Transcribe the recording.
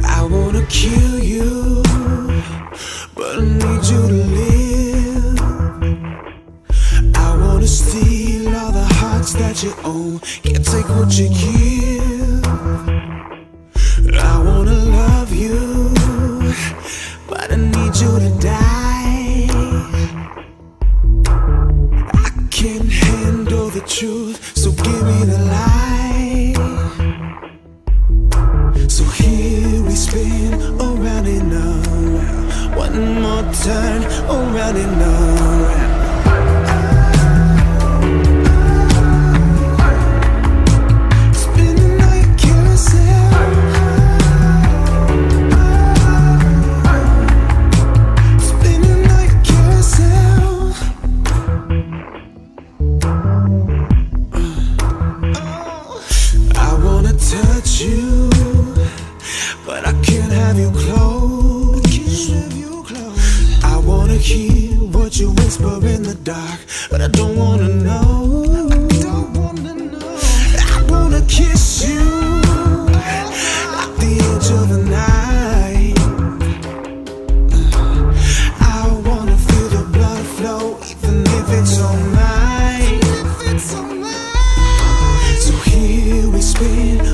I wanna kill you, but I need you to live. I wanna steal all the hearts that you own, can't take what you give. I wanna love you, but I need you to die. I can't handle the truth, so give me the lie. So here we spin around and around, one more turn around and around. Spinning like a carousel, spinning like a carousel. I wanna touch you, but I can't have you close. I wanna hear what you whisper in the dark, but I don't wanna know. I wanna kiss you at the edge of the night. I wanna feel the blood flow, even if it's all mine. So here we spin